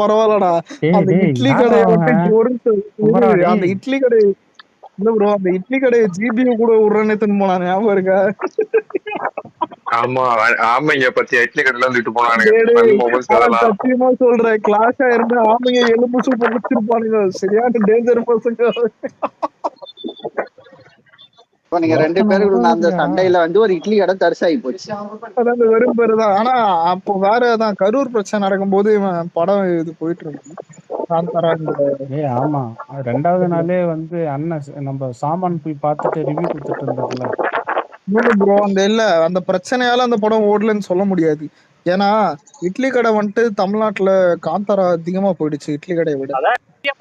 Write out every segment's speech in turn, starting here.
பரவாயில்லடா. டேய் அந்த டேய் இட்லி யாரா கடைய வந்து அவன்? ஒரு நிமிஷம் குமரா இரு. அந்த டேய். இட்லி கடை இல்ல ப்ரோ, அந்த இட்லி கடைய ஜிபியு கூட விடுறேன்னு எடுத்துன்னு போனான், ஞாபகம் இருக்கா? ஆமா ஆமைங்க பத்தி இட்லி கடையில வந்துட்டு போனானுங்க. டேய் நல்ல டேய், மொபைல்ஸ் அவன் அதெல்லாம். சத்தியமா சொல்றேன், கிளாஸா இருந்து ஆமைங்க எலும்பு சூப்பர் வச்சிருப்பானுங்க. சரியான டேஞ்சர் பசங்க. இப்ப நீங்க 2 பேருக்குள்ள அந்த ஒருத்தன் சண்டையில வந்து ஒரு இட்லி கடை தரிசாகி போச்சு. அதான் அந்த வெறும் பேரு தான். ஆனா அப்போ வேற தான் கரூர் பிரச்சனை நடக்கும்போது இவன் படம் இது போயிட்டு இருந்துச்சு. காந்தாரா இந்த ஏய் ஆமா, ரெண்டாவது நாளே வந்து அண்ணன் நம்ம சாமான் போய் பார்த்துட்டு ரிவ்யூ கொடுத்துட்டு இருந்ததுல. இன்னொன்னு ப்ரோ, அந்த இல்ல அந்த பிரச்சனையால அந்த படம் ஓடலன்னு சொல்ல முடியாது. ஏன்னா இட்லி கடை வந்துட்டு தமிழ்நாட்டுல காந்தாரா அதிகமா போயிடுச்சு இட்லி கடையை விட.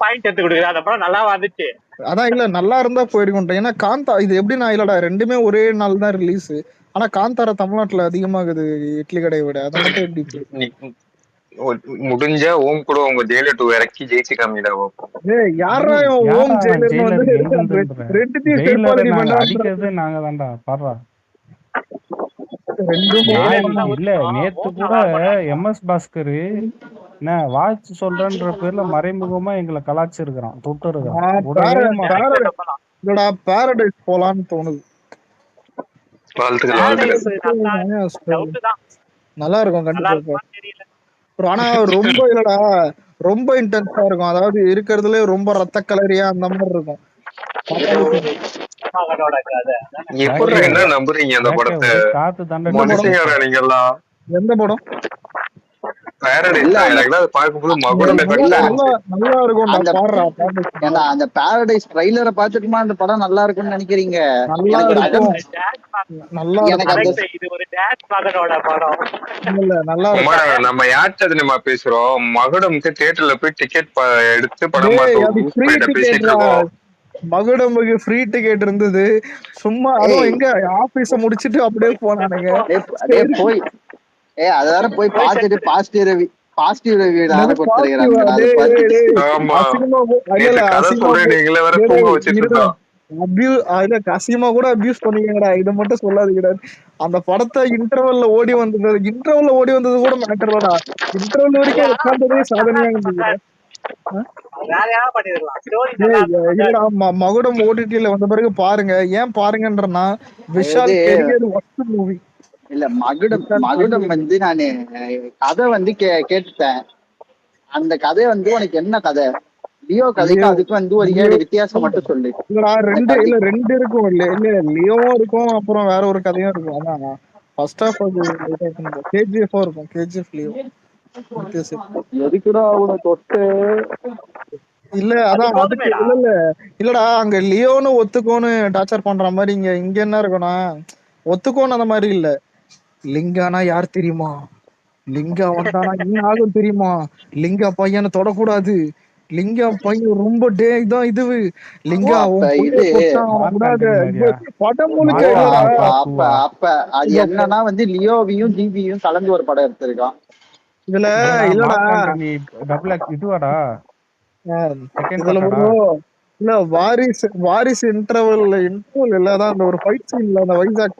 பாயிண்ட் எடுத்து கொடுக்குது, அந்த படம் நல்லா வந்துச்சு. அதான் இல்ல நல்லா இருந்தா போயிருக்கும். ஏன்னா காந்தா இது எப்படின்னா இல்லடா, ரெண்டுமே ஒரே நாள் தான் ரிலீஸ். ஆனா காந்தாரா தமிழ்நாட்டுல அதிகமாகுது இட்லி கடையை விட. அதை மட்டும் எப்படி முடிஞ்ச ஓம் கூட உங்க ஜெயிலர் 2 இறக்கி ஜெயிச்சு காமிடா. யாரா ஓம் ஜெயிலர்னு வந்து ரெண்டுத்தையும் செருப்பாலடி பண்றான். அடிக்கிறது நாங்க தான்டா பாடுறா. ரெண்டும் இல்ல நேத்து கூட எம்எஸ் பாஸ்கர் என்ன வாட்ச் சொல்றன்ற பேர்ல மறைமுகமா எங்களை கலாச்சிருக்கிறான், தொட்டு இருக்கிறான். பாரடைஸ் போலான்னு தோணுது. நல்லா இருக்கும் கண்டிப்பா. ஆனா ரொம்ப இல்லடா, ரொம்ப இன்டென்ஸா இருக்கும். அதாவது இருக்கிறதுல ரொம்ப ரத்த கலரியா அந்த மாதிரி இருக்கும். எப்படி என்ன நம்புறீங்க அந்த படத்தை? மனுஷங்களா நீங்கெல்லாம்? எந்த படம்? அந்த பாரடைஸ் ட்ரைலரை பாத்துட்டுமா அந்த படம் நல்லா இருக்கும்னு நினைக்கிறீங்க? நம்ம யார்கிட்ட நம்ம பேசுறோம்? மகுடம்க்கு தியேட்டர்ல போய் டிக்கெட் எடுத்து படம் பேசிட்டு இருக்கோம். மகுடமுக்கு ஃப்ரீ டிக்கெட் இருந்தது. சும்மா அதுவும் எங்க ஆபீஸ முடிச்சிட்டு அப்படியே போனானுங்க. போய் அதார போய் பார்த்துட்டு பாசிட்டிவ் ரிவ்யூ அசிங்கமா கூட அபியூஸ் பண்ணிக்கங்கடா. இதை மட்டும் சொல்லாதீங்கடா. அந்த படத்தை இன்டர்வல்ல ஓடி வந்தது கூட மேட்டர் இல்லடா. இன்டர்வல் வரைக்கும் உட்கார்ந்ததே சாதனையா இருந்தது. மகுடம் ஓடிடில வந்த பிறகு பாருங்க. ஏன் பாருங்கன்றனா விஷால் கெரியர் ஒர்ஸ்ட் மூவி. இல்ல மகுடம் வந்து நானு கதை வந்து கேட்டுட்டேன். அந்த கதை வந்து உனக்கு என்ன கதை? லியோ கதைக்கும் அதுக்கு வந்து ஒரு 7 வித்தியாசம் மட்டும் சொல்லு. ரெண்டு இருக்கும். இல்ல லியோவும் இருக்கும், அப்புறம் வேற ஒரு கதையும் இருக்கும். அதான் ஃபர்ஸ்ட் ஆஃப் அது KGF இருக்கும். KGF லியோ எதுக்குடா அவனை தொட்டு? இல்ல அதான் அதுக்கு இல்லடா, அங்க லியோன்னு ஒத்துக்கோன்னு டார்ச்சர் பண்ற மாதிரி இங்க என்ன இருக்கும்னா ஒத்துக்கோன்னு அந்த மாதிரி இல்ல. லிங்கானா யார் தெரியுமா? லிங்கா வந்தானா என்ன ஆகும் தெரியுமா? லிங்கா பையனை தொடக்கூடாது. லிங்கா பையன் ரொம்ப இதான் இது லிங்கா படம் முழுக்க. அப்ப அது என்னன்னா வந்து லியோவையும் ஜிபியும் கலந்து ஒரு படம் எடுத்திருக்கான். இதுல இல்லடா இதுவாடா இல்ல வாரிசு இன்டர்வல் இல்லதான் அந்த ஒரு ஃபைட் சீன்ல அந்த வைசாக்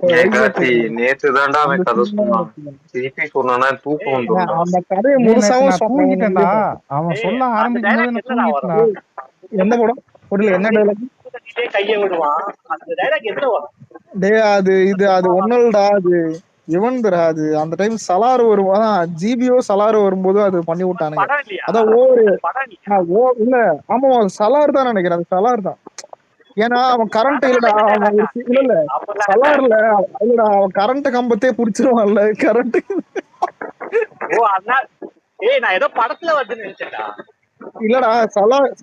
நேத்து தான்டா அவன் கதை சொன்னான். திருப்பி சொன்னானா தூக்கம் வந்துடும். அந்த கதையை முழுசாவும் தூங்கிட்டேன்டா. அவன் சொல்ல ஆரம்பிக்கும். என்ன படம் புரியல? என்ன டைலாக்? கையை விடுவான் அந்த டைலாக் எதுல வரும்? டேய் அது ஒண்ணுடா, அது இவன்துரா. அது அந்த டைம் சலார் வருவான், ஜிபிஓ சலார் வரும்போது அது பண்ணி விட்டானுங்க. அதான் இல்ல ஆமா சலார் தான் நினைக்கிறேன். அது சலார் தான். ஏன்னா அவன் கரண்ட் இல்லடா. இல்ல சலார்ல இல்லடா, அவன் கரண்ட் கம்பத்தே புடிச்சிருவான்ல கரண்ட். நான் ஏதோ படத்துல வந்து நினைச்சேன்டா. இல்லடா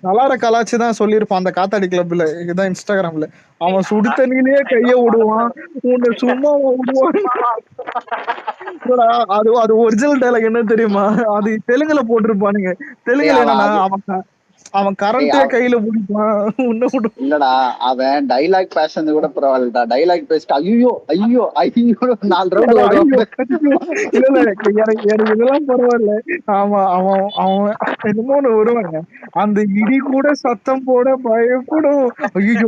சலார கலாச்சுதான் சொல்லியிருப்பான் அந்த காத்தாடி கிளப்ல. இதுதான் இன்ஸ்டாகிராம்ல. அவன் சுடு தண்ணியிலேயே கைய விடுவான், உன்னை சும்மா விடுவான். அது ஒரிஜினல் டைலாக் என்ன தெரியுமா? அது தெலுங்குல போட்டிருப்பானுங்க. தெலுங்குல என்னன்னா அவன் கரண்டே கையில பிடிப்பான், உன்னை விடு. இல்லடா அவன் டைலாக் பேசுறது கூட பரவாயில்லடா. டைலாக் பேசிட்டு ஐயோ 4 ரவுண்ட். இல்ல எனக்கு இதெல்லாம் பரவாயில்ல. ஆமா அவன் என்னமோன்னு வருவாங்க. அந்த இடி கூட சத்தம் போட பயப்படும். ஐயோ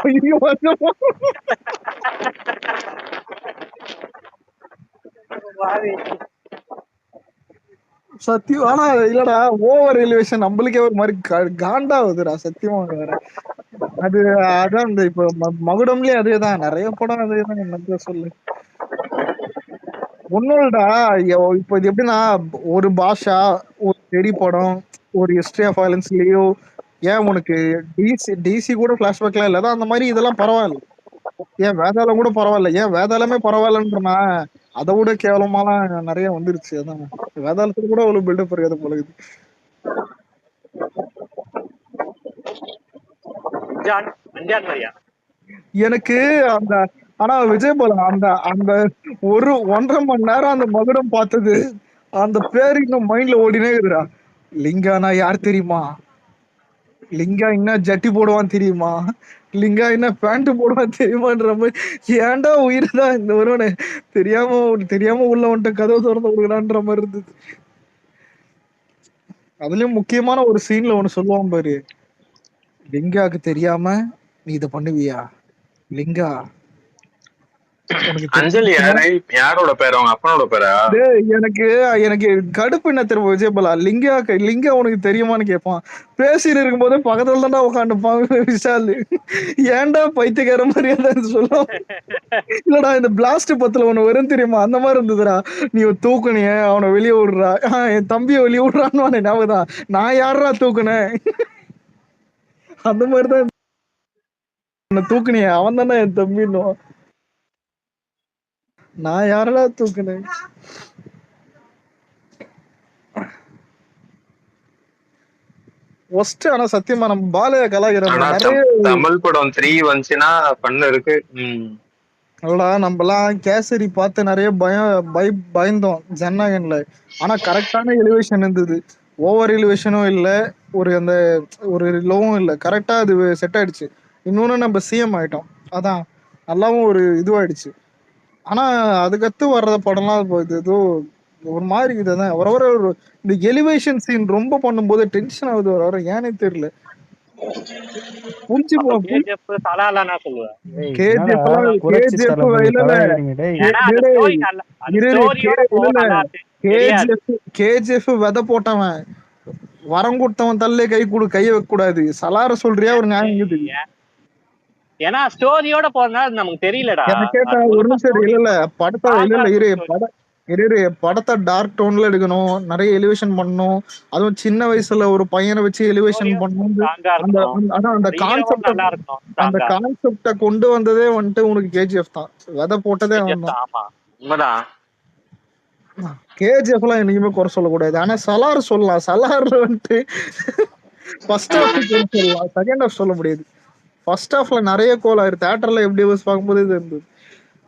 ஐயோ சத்தியம். ஆனா இல்லடா, ஓவர் எலிவேஷன் நம்மளுக்கே ஒரு மாதிரி காண்டாவுதுடா சத்தியமா வேற. அது அதான் இந்த இப்ப மகுடம்லயே அதேதான், நிறைய படம் அதேதான். என்ன சொல்லு ஒன்னோடா. இப்ப இது எப்படின்னா, ஒரு பாஷா, ஒரு வெடி படம், ஒரு ஹிஸ்டரி ஆஃப் வயலன்ஸ்லயோ, ஏன் உனக்கு டிசி கூட பிளாஷ்பேக்லாம் இல்ல, அதான் அந்த மாதிரி இதெல்லாம் பரவாயில்ல. ஏன் வேதாளம் கூட பரவாயில்ல, ஏன் வேதாளமே பரவாயில்லன்றனா அதை விட கேவலமாலாம் நிறைய வந்துருச்சு. அதான் வேதாளத்துக்கு கூட அவ்வளவு பில்டப் இருக்காது போல இருக்குது. எனக்கு அந்த ஆனா விஜய் போல அந்த அந்த ஒரு 1.5 மணி நேரம் அந்த மகுடம் பார்த்தது, அந்த பேரு இன்னும் மைண்ட்ல ஓடினே இருக்குடா. லிங்கானா யார் தெரியுமா? லிங்கா என்ன ஜட்டி போடுவான் தெரியுமா? லிங்கா என்ன பேண்ட் போடுவான் தெரியுமான்ற மாதிரி, ஏன்டா உயிர் தான் இந்த ஒருவனை தெரியாம உள்ள வந்துட்டு கதவு திறந்து விடுறான்ற மாதிரி இருந்தது. அதுலயும் முக்கியமான ஒரு சீன்ல ஒண்ணு சொல்லுவான் பாரு, லிங்காக்கு தெரியாம நீ இதை பண்ணுவியா? லிங்கா அஞ்சலி யாரு? யாரோட பேரு? அவங்க அப்பனோட பேரா? எனக்கு எனக்கு கடுப்பு என்ன தெரியும் விஜய் பாலா, லிங்கா உனக்கு தெரியுமான்னு கேட்பான். பேசிட்டு இருக்கும் போதே பக்கத்துல தான்டா உட்காந்துப்பான் விஷால். ஏன்டா பைத்தியக்கார மாதிரியா சொல்லுவோம். இல்லடா இந்த பிளாஸ்ட் பத்துல ஒண்ணு வரும் தெரியுமா, அந்த மாதிரி இருந்ததுடா. நீ தூக்குனிய அவனை வெளியே விடுறா, என் தம்பியை வெளியே விடுறான்னு ஞாபகம். நான் யாரா தூக்குனேன்? அந்த மாதிரிதான் தூக்குனிய, அவன் தானே என் தம்பின்னு. நான் யாரடா தூக்குனேன்? ஒஸ்ட். ஆனா சத்தியமா நம்ம பாலைய கலாகிற தமிழ் படம் 3 வந்துச்சுன்னா பண்ண இருக்கு. அடடா நம்மலாம் கேசரி பார்த்து நிறைய பயந்தோம் ஜனநாயகன்ல. ஆனா கரெக்டான எலிவேஷன் இருந்தது, ஓவர் எலிவேஷனும் இல்ல, ஒரு அந்த ஒரு லோவும் இல்ல, கரெக்டா அது செட் ஆயிடுச்சு. இன்னொன்னு நம்ம சிஎம் ஆயிட்டோம், அதான் நல்லாவும் ஒரு இதுவாயிடுச்சு. ஆனா அதுக்கடுத்து வர்ற படம்லாம் இது ஏதோ ஒரு மாதிரி இதுதான் வர இந்த எலிவேஷன் சீன் ரொம்ப பண்ணும்போது டென்ஷன் ஆகுது வர ஏனே தெரியல. கேஜிஎஃப் விதை போட்டவன் வரம் கொடுத்தவன் தல்லே கைய வைக்க கூடாது. சலார சொல்றியா ஒரு நியாயம்? ஏன்னா ஸ்டோரியோட போறதுனால நமக்கு தெரியலடா. ஒரு நிமிஷம் இல்ல படத்தை படத்தை டார்க் டோன்ல எடுக்கணும், நிறைய எலிவேஷன் பண்ணணும், அதுவும் சின்ன வயசுல ஒரு பையனை வச்சு எலிவேஷன் பண்ணணும். அந்த கான்செப்ட கொண்டு வந்ததே வந்துட்டு உனக்கு கேஜிஎஃப் தான். விதை போட்டதே அவன் தான். கேஜிஎஃப் எல்லாம் என்னைக்குமே குறை சொல்லக்கூடாது. ஆனா சலார் சொல்லலாம். சலார்ல வந்துட்டு ஃபர்ஸ்ட் ஹாஃப் சொல்லலாம், செகண்ட் ஹாஃப் சொல்ல முடியாது. ஃபர்ஸ்ட் ஹாஃப்ல நிறைய கோலாயிரு. தியேட்டர்ல எப்படி பார்க்கும்போது இது இருந்தது.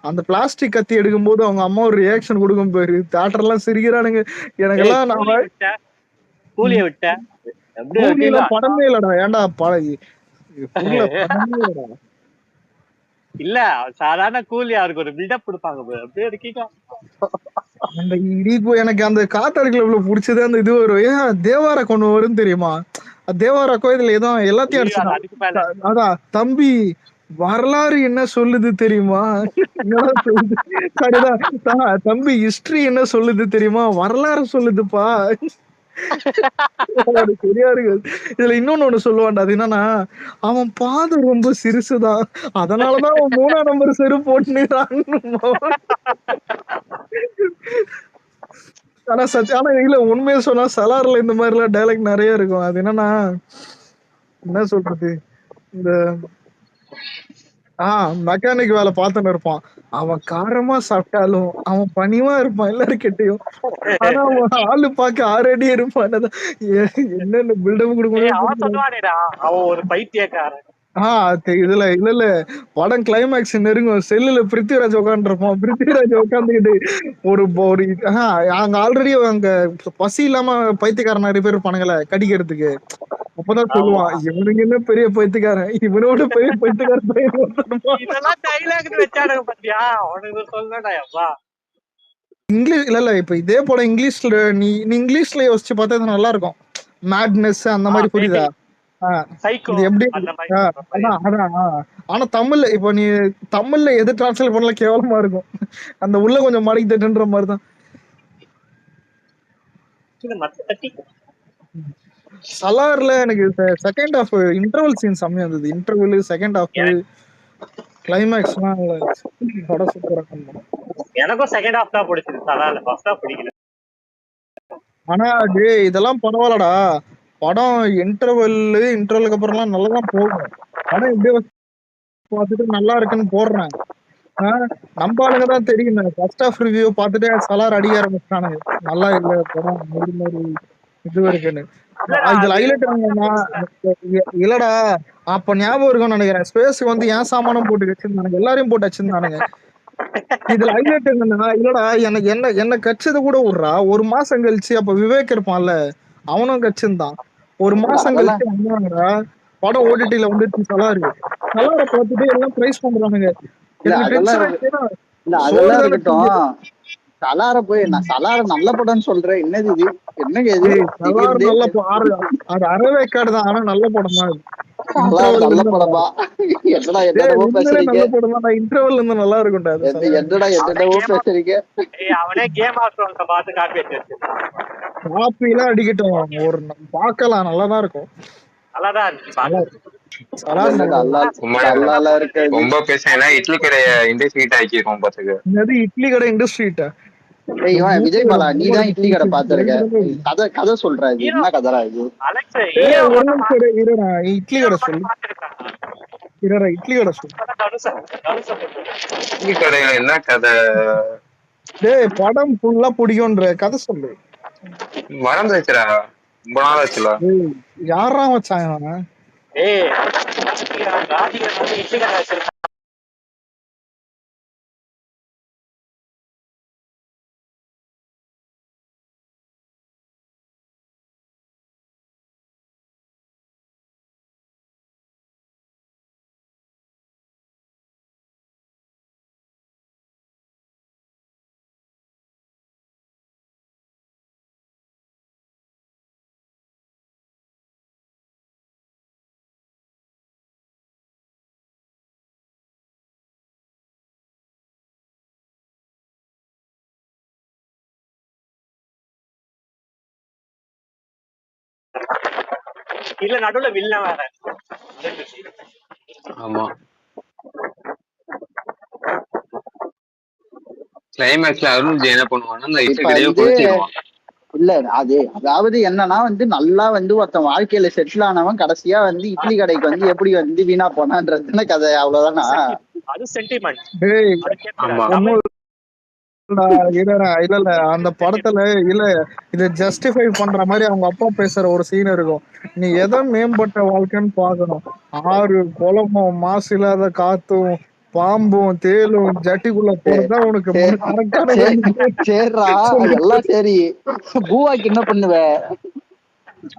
அந்த பிளாஸ்டிக் கத்தி எடுக்கும் போது அவங்க அம்மா ஒரு ரியாக்ஷன் கொடுக்கும் பாரு, தியேட்டர் எல்லாம் சிரிக்கிறானுங்க. எனக்கெல்லாம் படமே இல்லடா. ஏன்டா இல்ல சாதாரண கூலி அவருக்கு ஒரு பில்டப் கொடுப்பாங்க. அப்படியே இருக்கீங்க அந்த இடிப்பு. எனக்கு அந்த காத்தாடுக்குள்ள இவ்வளவு பிடிச்சது அந்த இது வரும். ஏன் தேவார கொண்டு வரும் தெரியுமா? தேவார கோயில ஏதோ எல்லாத்தையும் அடிச்சு. அதான் தம்பி வரலாறு என்ன சொல்லுது தெரியுமா? சரிதான் தம்பி, ஹிஸ்டரி என்ன சொல்லுது தெரியுமா? வரலாறு சொல்லுதுப்பா. சரியா இருக்கு. இதுல இன்னொன்னு ஒண்ணு சொல்லுவான்டா, அது என்னன்னா, அவன் பாதம் ரொம்ப சிறுசுதான், அதனாலதான் அவன் 3ஆம் நம்பர் செருப்பு போட்டுறான். ஆனா இல்ல, உண்மையை சொன்னா சலார்ல இந்த மாதிரி எல்லாம் டைலாக் நிறைய இருக்கும். அது என்னன்னா, என்ன சொல்றது, இந்த மெக்கானிக் வேலை பார்த்துன்னு இருப்பான். அவன் காரமா சாப்பிட்டாலும் அவன் பணிவா இருப்பான் எல்லாரும் கிட்டையும். ஆனா அவன் ஆளு பார்க்க 6 அடி இருப்பான். என்னென்ன பில்டப் கொடுக்கணும். அவன் ஒரு பைத்தியக்காரன். இதுல இல்ல படம் கிளைமேக்ஸ் நெருங்கும். செல்லுல பிருத்திவிராஜ் உட்காந்துருப்பான். பிருத்திவிராஜ் உட்காந்துக்கிட்டு ஒரு அங்க ஆல்ரெடி அங்க பசி இல்லாம பைத்தியக்காரன் நிறைய பேர் இருப்பானுங்களே கடிக்கிறதுக்கு. அப்பதான் சொல்லுவான், இவனுக்கு என்ன பெரிய பைத்தியக்காரன், இவனோட பெரிய பைத்தியக்காரன். இங்கிலீஷ் இல்ல இப்ப இதே போல இங்கிலீஷ்ல நீ இங்கிலீஷ்ல யோசிச்சு பார்த்தா நல்லா இருக்கும். மேட்னஸ் அந்த மாதிரி, புரியுதா? இது எப்படி? ஆனா தமிழ்ல இப்ப நீ தமிழ்ல எது டிரான்ஸ்லேட் பண்ணல கேவலமா இருக்கும். அந்த உள்ள கொஞ்சம் மடக்கி தட்டுன்ற மாதிரிதான். சலார்ல எனக்கு செகண்ட் ஹாஃப் இன்டர்வல் சீன் செம்மையா இருந்தது. இன்டர்வல், செகண்ட் ஹாஃப், கிளைமேக்ஸ்லாம் படம் சூப்பரா பண்ணோம். எனக்கும் செகண்ட் ஹாஃப் தான் பிடிச்சது, சலார்ல ஃபர்ஸ்ட் ஹாஃப் பிடிக்கல. ஆனா டேய் இதெல்லாம் பரவாயில்லடா. படம் இன்டர்வலுக்கு அப்புறம்லாம் நல்லாதான் போகும். படம் எப்படியோ பார்த்துட்டு நல்லா இருக்குன்னு போடுறேன். நம்ம ஆளுங்க தான் தெரியும். ஃபர்ஸ்ட் ஹாஃப் ரிவ்யூ பார்த்துட்டு சலார் அடிக்க ஆரம்பிச்சிட்டானுங்க. நல்லா இல்ல படம் மாதிரி இது இருக்குன்னு. இதுல ஹைலைட் என்னன்னா, இல்லடா அப்ப ஞாபகம் இருக்கும்னு நினைக்கிறேன். ஸ்பேஸ்க்கு வந்து ஏன் சாமானும் போட்டு வச்சிருந்தானுங்க, எல்லாரையும் போட்டு வச்சிருந்தானுங்க. இதுல ஹைலைட் என்னன்னா, இல்லடா எனக்கு என்ன கச்சது கூட விடுறா. ஒரு மாசம் கழிச்சு அப்ப விவேக் இருப்பான்ல, அவனும் கச்சிருந்தான். ஒரு மாசம் கழிச்சு வந்தாங்கடா, படம் ஓடிடில வந்துட்டு சலாரு. சலாரை பார்த்துட்டு எல்லாம் பிரைஸ் பண்றானுங்க. அதெல்லாம் இருக்கட்டும். சலார போய் நான் சலார நல்ல படம்னு சொல்றேன். என்னது இது? என்னங்க இது? அது அறவேக்காடு தான், ஆனா நல்ல படம் தான். நல்ல படமா? என்னடா என்னடவோ பேசுறீங்க. நல்ல படம் தான். இன்டர்வல் இருந்து நல்லா இருக்கும்டா. என்னடவோ பேசுறீங்க. அவனே கேம் ஆஃப் த்ரோன்ஸ் பார்த்து காப்பி அடிச்சு காப்பிலாம் அடிக்கட்டும், ஒரு பார்க்கலாம், நல்லாதான் இருக்கும். நல்லாதான் இருந்துச்சு. ரொம்ப பேசினா இட்லி கடை இண்டஸ்ட்ரீட் ஆக்கிருக்கோம் பாத்துக்க. இட்லி கடை இண்டஸ்ட்ரீட்டா? விஜய் பாலா, நீதான் இட்லி கடை பாத்துருக்க. கதை சொல்ற, இது என்ன கதைரா இது? இட்லி கடை சொல்லு. இட்லி கடை சொல்லு. இட்லி கடையில என்ன கதை? டேய் படம் ஃபுல்லா பிடிக்கும்ன்ற கதை சொல்லு. மறந்துச்சுடா, ரொம்ப நாள் ஆச்சுல. யாரா வச்சாங்க? இல்ல நடுவுல வில்ல வேற. ஆமா, கிளைமேக்ஸ்ல அருண் என்ன பண்ணுவான்னா அந்த இட்லி கடையை கொளுத்திடுவான். இல்ல அது அதாவது என்னன்னா வந்து நல்லா வந்து ஒருத்தன் வாழ்க்கையில செட்டில் ஆனவன் கடைசியா வந்து இட்லி கடைக்கு வந்து எப்படி வந்து வீணா போனான்றது கதை. அவ்வளவுதானா? அது சென்டிமெண்ட். இல்ல அந்த படத்துல இல்ல இத ஜஸ்டிஃபை பண்ற மாதிரி அவங்க அப்பா பேசுற ஒரு சீன் இருக்கும். நீ எதை மேம்பட்ட வாழ்க்கைன்னு பாக்கணும். ஆறு குளமும் மாசு இல்லாத காத்தும் பாம்பும் தேலும் ஜட்டிக்குள்ள போறதா உனக்கு சரிடா, எல்லாம் சரி. பூவாக்கு என்ன பண்ணுவ?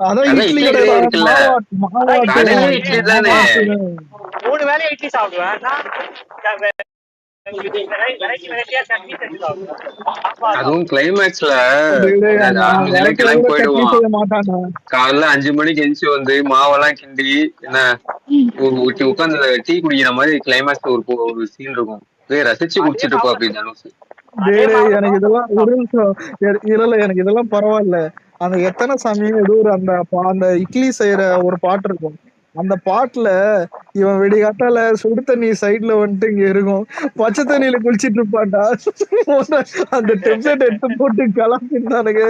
அதான் இட்லி கடை மூணு வேலையை இட்லி சாப்பிடுவேன். அதுவும் கிளைமேக்ஸ்ல போயிடுவான். காலைல 5 மணிக்கு எந்திச்சு வந்து மாவெல்லாம் கிண்டி என்ன உட்காந்து டீ குடிக்கிற மாதிரி கிளைமேக்ஸ்ல ஒரு சீன் இருக்கும். ரசிச்சு குடிச்சிட்டு இருப்போம் அப்படி தனுஷ். எனக்கு இதெல்லாம் ஒரு நிமிஷம் இல்ல, எனக்கு இதெல்லாம் பரவாயில்ல. அந்த எத்தனை சமயம் ஏதோ ஒரு அந்த இட்லி செய்யற ஒரு பாட்டு இருக்கும். அந்த பாட்டுல இவன் வெடிகாட்டால சுடு தண்ணி சைட்ல வந்துட்டு இங்க இருக்கும், பச்சை தண்ணியில குளிச்சிட்டு இருப்பான்டா. அந்த டெம்ப்ளேட் எடுத்து போட்டு கலாப்பிருந்தானுங்க.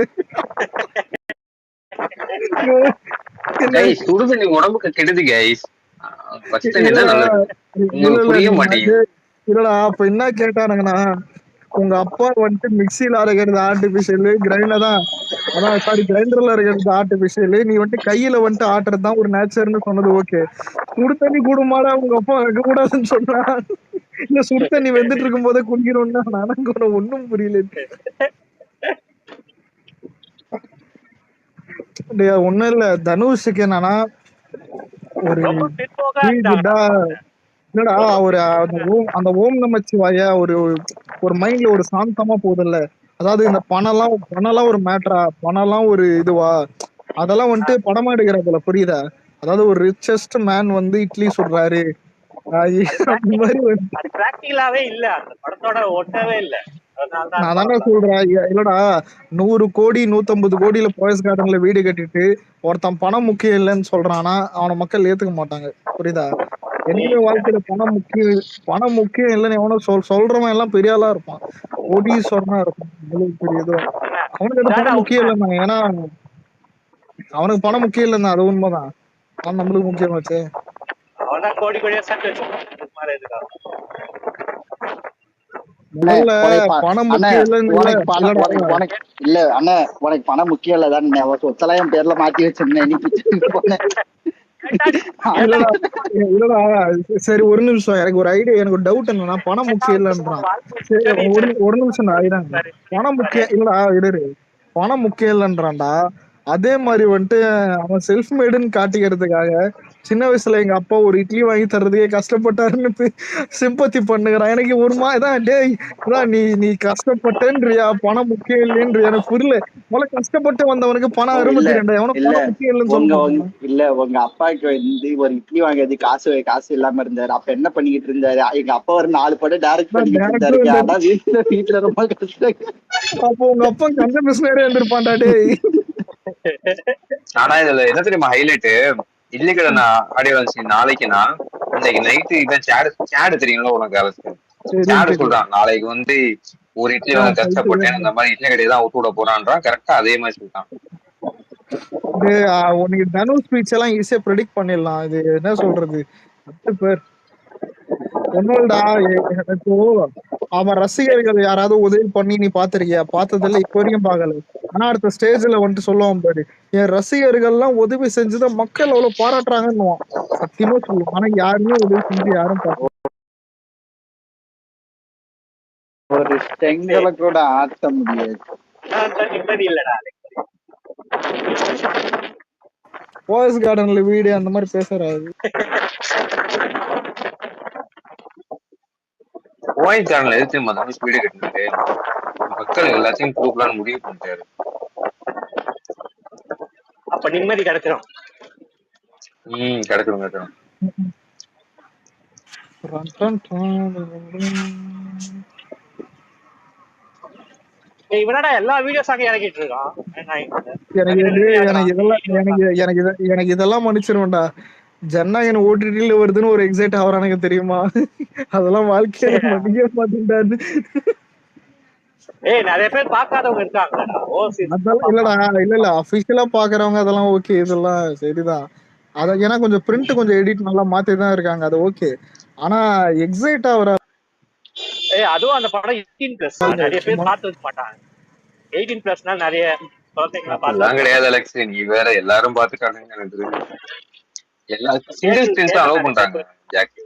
சுடு தண்ணி உடம்புக்கு கெடுது கைஸ். இல்லடா அப்ப என்ன கேட்டானுங்கன்னா, உங்க அப்பா வந்துட்டு மிக்சியில அரைக்கிறது ஆர்டிபிஷியல், கிரைண்டர்ல இருக்கிறது ஆர்டிபிஷியல், நீ வந்துட்டு கையில வந்துட்டு ஆட்டுறதுதான் ஒரு நேச்சர்னு சொன்னது ஓகே. சுடு தண்ணி கூடுமாடா உங்க அப்பா வைக்க கூடாதுன்னு சொன்னா, இல்ல சுடு தண்ணி வெந்துட்டு இருக்கும் போதே குடிக்கணும்னா நானும் கூட ஒண்ணும் புரியல. ஒண்ணும் இல்ல, தனுஷுக்கு என்னன்னா ஒரு இல்லடா ஒரு அந்த ஓம் நமச்சிவாய ஒரு மைண்ட்ல ஒரு சாந்தமா போகுதுல்ல. அதாவது இந்த பணம்லாம் ஒரு மேட்டரா, பணம்லாம் ஒரு இதுவா, அதெல்லாம் வந்துட்டு படமா எடுக்கிறதுல புரியுதா? அதாவது ஒரு ரிச்சஸ்ட் மேன் வந்து இட்லி சுடுறாரு பிராக்டிகலாவே இல்ல, அந்த படத்தோட ஒட்டவே இல்ல. அதனாலதான் நான் தானே சொல்றேன் இல்லடா 100 கோடி 150 கோடியில போயஸ் கார்டன்ல வீடு கட்டிட்டு ஒருத்தன் பணம் முக்கியம் இல்லைன்னு சொல்றானா அவனை மக்கள் ஏத்துக்க மாட்டாங்க. புரியுதா? என்னைக்குமே வாழ்க்கையில பணம் முக்கியம் இல்லைன்னு எவனோ சொல்றவன் எல்லாம் பெரிய ஆளா இருப்பான், கோடீஸ்வரனா இருப்பான், இவ்வளவு பெரிய இதுவா. அவனுக்கு அந்த பணம் முக்கியம் இல்லைன்னா, ஏன்னா அவனுக்கு பணம் முக்கியம் இல்லைன்னா அது உண்மைதான். அவன் நம்மளுக்கு முக்கியமாச்சு. அவன் கோடி கோடியா சேர்த்து வச்சிருக்கான். முதல்ல பணம் முக்கியம் இல்லைன்னு இல்ல அண்ணா, உனக்கு பணம் முக்கியம் இல்லதானே சொத்தெல்லாம் என் பேர்ல மாத்தி வச்சிருந்தேன். இல்லடா சரி ஒரு நிமிஷம், எனக்கு ஒரு ஐடியா, எனக்கு ஒரு டவுட் என்னன்னா பணம் முக்கியம் இல்லைன்றான். சரி ஒரு நிமிஷம் ஆயிடாங்க. பணம் முக்கியம் இல்லடா இரு, பணம் முக்கியம் இல்லைன்றான்டா. அதே மாதிரி வந்துட்டு அவன் செல்ஃப் மேடுன்னு காட்டிக்கிறதுக்காக சின்ன வயசுல எங்க அப்பா ஒரு இட்லி வாங்கி தர்றதுக்கே கஷ்டப்பட்டாருன்னு சிம்பத்தி பண்ணுகிறான். எனக்கு ஒரு மாதிரிதான் டேய் நீ கஷ்டப்பட்டேன்றியா பணம் முக்கியம் இல்லைன்றியா? எனக்கு புரியல. முதல்ல கஷ்டப்பட்டு வந்தவனுக்கு பணம் அருமை தெரியண்டா. எவனும் பணம் முக்கியம் இல்லைன்னு சொல்லுவாங்க. இல்ல உங்க அப்பாவுக்கு வந்து ஒரு இட்லி வாங்குறது காசு இல்லாம இருந்தாரு. அப்ப என்ன பண்ணிக்கிட்டு இருந்தாரு? எங்க அப்பா ஒரு 4 படம் டைரக்ட் பண்ணிக்கிட்டு இருந்தாரு. ஆனா வீட்டுல ரொம்ப கஷ்டம். அப்போ உங்க அப்பா கஞ்ச மிஷினரே இருந்திருப்பான்டா டேய். ஆனா இதுல என்ன தெரியுமா ஹைலைட்? இட்லி கடை ஆடியோ வந்துச்சு நாளைக்குன்னா, இன்னைக்கு நைட்டு இவன் சேடு தெரியுங்களா உனக்கு? அரசு சேடு சொல்றான் நாளைக்கு வந்து ஒரு இட்லி வாங்க கஷ்டப்பட்டேன், இந்த மாதிரி இட்லி கடையை தான் அவுட் விட போறான்றான். கரெக்டா அதே மாதிரி சொல்லிட்டான். உனக்கு தனுஷ் ஸ்பீச் எல்லாம் ஈஸியா ப்ரெடிக்ட் பண்ணிடலாம். இது என்ன சொல்றது, 10 பேர் ஒன்னோடா. இப்போ அவன் ரசிகர்கள் யாராவது உதவி பண்ணி நீ பாத்திருக்கியா? பார்த்ததில்ல, இப்ப வரைக்கும் பார்க்கல. ஆனா அடுத்த ஸ்டேஜ்ல வந்துட்டு சொல்லுவான் பாரு, என் ரசிகர்கள் எல்லாம் உதவி செஞ்சதை மக்கள் அவ்வளவு பாராட்டுறாங்கன்னு சத்தியமா சொல்லுவான். ஆனா யாருமே உதவி செஞ்சு யாரும் பார்க்க ஒரு செங்கலை கூட ஆட்ட முடியாது. போயஸ் கார்டன்ல வீடு அந்த மாதிரி பேசுறாரு. போயஸ் கார்டன்ல எதிர்த்து தனுஷ் வீடு கட்டினாரு, மக்கள் எல்லாத்தையும் கூப்பிடலான்னு முடிவு பண்ணிட்டாரு. அப்ப நிம்மதி கிடைச்சிடும். கிடைச்சிடும். இவனடா எல்லா வீடியோஸாக இறக்கிட்டு இருக்கான். எனக்கு இதெல்லாம் மன்னிச்சிருவேன்டா. ஜனநாயகன் ஓடிடில வருதுன்னு ஒரு எக்ஸைட் ஆகுறானுங்க தெரியுமா? அதெல்லாம் வாழ்க்கையில மன்னிக்க மாட்டேன்டான்னு. நிறைய பேர் பார்க்காதவங்க இருக்காங்க. இல்ல அபிஷியலா பாக்குறவங்க அதெல்லாம் ஓகே, இதெல்லாம் சரிதான். அத ஏன்னா கொஞ்சம் பிரிண்ட் கொஞ்சம் எடிட் நல்லா மாத்திதான் இருக்காங்க, அது ஓகே. ஆனா எக்ஸைட் ஆகுற அதுவும் அந்த படம் 18+ நிறைய பேர் பார்த்து மாட்டாங்க. 18+னா நிறைய குழந்தைங்க கிடையாது அலெக்ஸ், நீ வேற எல்லாரும் பார்த்துட்டானுங்க. எல்லா சிங்கிள் ஸ்கிரீன்ஸ் தான் அலோவ் பண்றாங்க ஜாக்கி.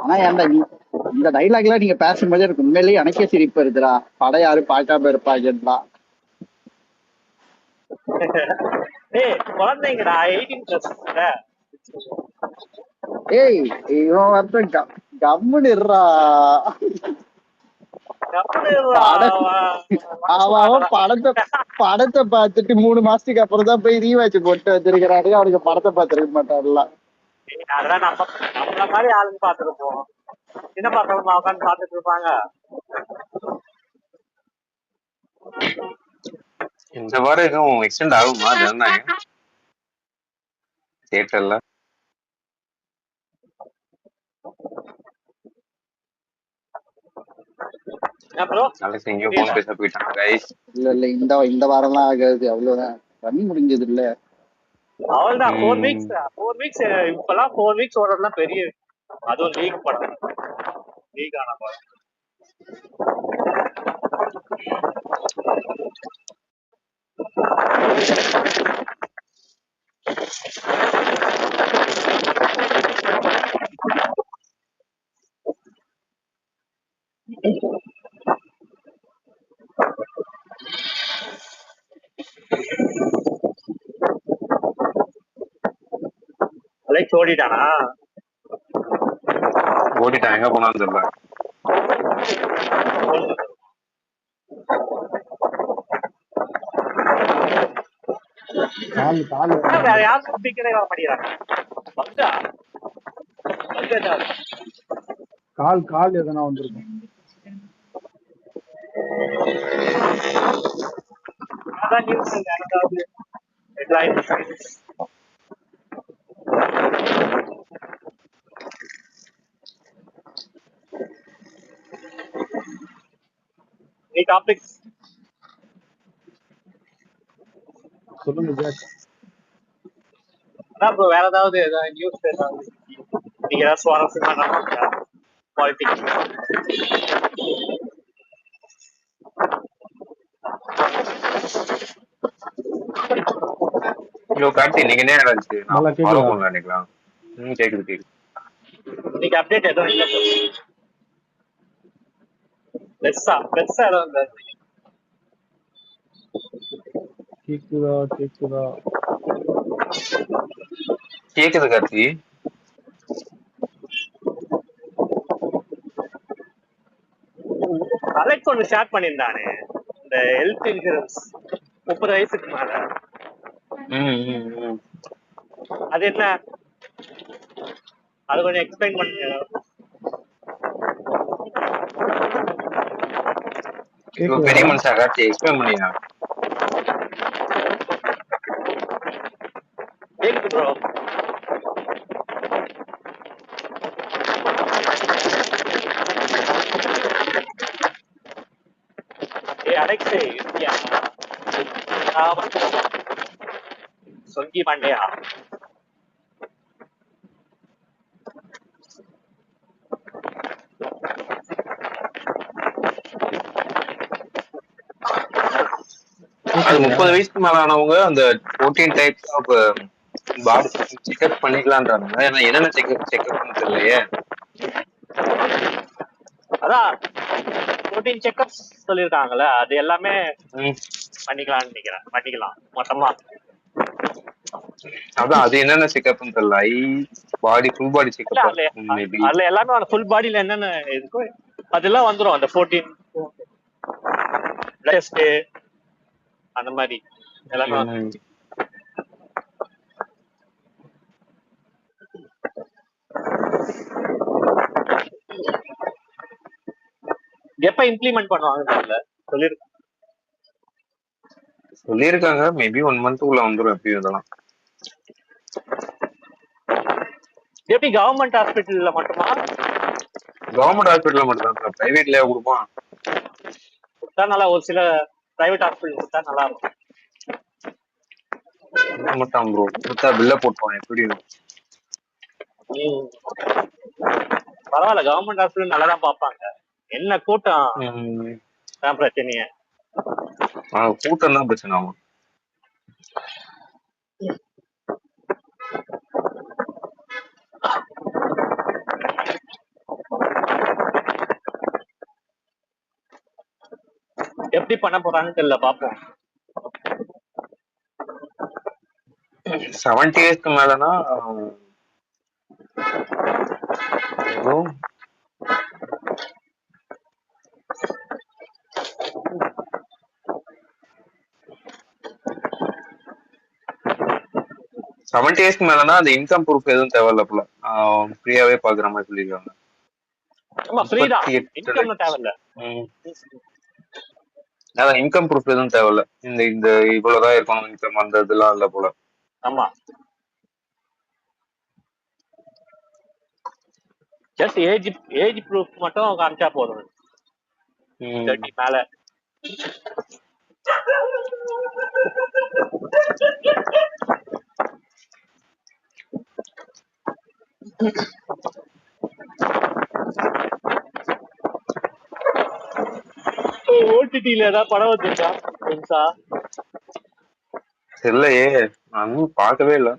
ஆனா ஏன்டா இந்த டைலாக் எல்லாம் நீங்க பேசும்போது எனக்கு உண்மையிலேயே எனக்கே சிரிப்பு வருதுடா. படம் யாரும் பார்க்காம இருப்பாங்கலாம். குழந்தைங்கடா 18+. ஏய் இவன் வந்து கம்முன்னு இருறா. அவன் படத்தை பார்த்துட்டு 3 மாசத்துக்கு அப்புறம் தான் போய் ரீவாட்ச் போட்டு வச்சிருக்கிறாரு. அவனுக்கு படத்தை பார்த்துருக்க மாட்டாருல. அதெல்லாம் நம்மள மாதிரி ஆளுங்க பார்த்துருப்போம். சின்ன பசங்க உட்காந்து பார்த்துட்டு இருப்பாங்க. இந்த வாரம் எதுவும் எக்ஸ்டெண்ட் ஆகுமா ஜனநாயகம் தியேட்டர்ல? இல்ல இந்த வாரம்லாம் ஆகாது, அவ்வளவுதான். பண்ணி முடிஞ்சது இல்ல, அவ்வளவுதான். 4 வீக்ஸ் இப்பெல்லாம் 4 வீக்ஸ் ஓடுறதுலாம் பெரிய. அதுவும் லீக் படம், லீக் ஆன படம். அலெக்ஸ் ஓடிட்டானா? ஓடிட்டான், எங்க போனான்னு தெரியல. கால் கால் வேற யாரும் ஸ்பீக்கரே வர மாட்டேங்கிறாங்க. வந்தா கால் கால் எதனா வந்திருக்கும். அதான் நியூஸ் ஏதாவது ஹெட்லைன். டாபிக்ஸ் சொல்லுங்க ஜாக். அதான் ப்ரோ, வேற ஏதாவது நியூஸ் ஏதாவது நீங்க ஏதாவது சுவாரஸ்யமான பாலிடிக்ஸ்? ஹலோ கார்த்தி, நீங்க என்ன நடந்துச்சு? நல்லா ஃபாலோ கேக்குதா? பண்ணலாம் நினைக்கலாம். கேக்குது கேக்குது. இன்னைக்கு அப்டேட் எதுவும் இல்லை bro. பெருசா எதுவும் இல்லை. கேக்குதா கேக்குதா கேக்குது கார்த்தி. அலெக்ஸ் ஒன்று ஷேர் பண்ணியிருந்தானே, இந்த ஹெல்த் இன்சூரன்ஸ் 30 வயசுக்கு மேல. அது என்ன, அது கொஞ்சம் எக்ஸ்பிளைன் பண்ணுங்க. பெரிய மனுஷா கார்த்தி, எக்ஸ்பிளைன் பண்ணியா? கேக்குது ப்ரோ. அலெக்ஸ் சொங்கி பாண்டியா அது 30 வயசுக்கு மேல ஆனவங்க அந்த 14 டைப்ஸ் ஆஃப் பாடி செக்அப் பண்ணிக்கலான்றாங்க. ஏன்னா என்னென்ன செக்அப்னு தெரியலையே. அதான் 14 செக்அப்ஸ் சொல்லிருக்காங்கல்ல, அது எல்லாமே பண்ணிக்கலாம்னு நினைக்கிறேன். பண்ணிக்கலாம் மொத்தமா. அதான் அது என்னென்ன செக்அப்னு தெரியல. Body full body checkup. அதுல எல்லாமே ஃபுல் பாடியில என்னென்ன இருக்கோ அதெல்லாம் வந்துரும். அந்த 14 டெஸ்ட் அந்த மாதிரி எல்லாமே எப்ப இம்ப்ளிமெண்ட் பண்ணுவாங்க சொல்லிருக்காங்க. மேபி 1 மந்த்க்குள்ள வந்துரும் எப்பயும். இதெல்லாம் எப்படி கவர்மெண்ட் ஹாஸ்பிட்டல்ல மட்டுமா? கவர்மெண்ட் ஹாஸ்பிட்டல்ல மட்டும் தான், பிரைவேட்லயே கொடுப்பான். நல்லா ஒரு சில பிரைவேட் ஹாஸ்பிட்டல் கொடுத்தா நல்லா இருக்கும். மட்டும் ப்ரோ கொடுத்தா பில்ல போட்டுவான் எப்படி? பரவாயில்ல, கவர்மெண்ட் ஹாஸ்பிட்டல் நல்லாதான் பாப்பாங்க. என்ன கூட்டம் தான் பிரச்சனைய. கூட்டம் தான் பிரச்சனை ஆகும். எப்படி பண்ண போறாங்கன்னு தெரியல, பாப்போம். 70 இயர்ஸ்க்கு மேலனா அந்த இன்கம் ப்ரூஃப் எதுவும் தேவையில்ல போல. ஃப்ரீயாவே பாக்குற மாதிரி சொல்லிருக்காங்க. அதான் இன்கம் ப்ரூஃப் எதுவும் தேவையில்ல. இந்த இவ்வளவுதான் இருக்கணும் இன்கம், அந்த இதெல்லாம் இல்ல போல. ஆமா, ஜஸ்ட் ஏஜ் ப்ரூஃப் மட்டும் காமிச்சா போதும். 30 மேல. ஓடிடில ஏதாவது படம் வந்துருக்கா? இல்லையே, நான் பார்க்கவே இல்லை.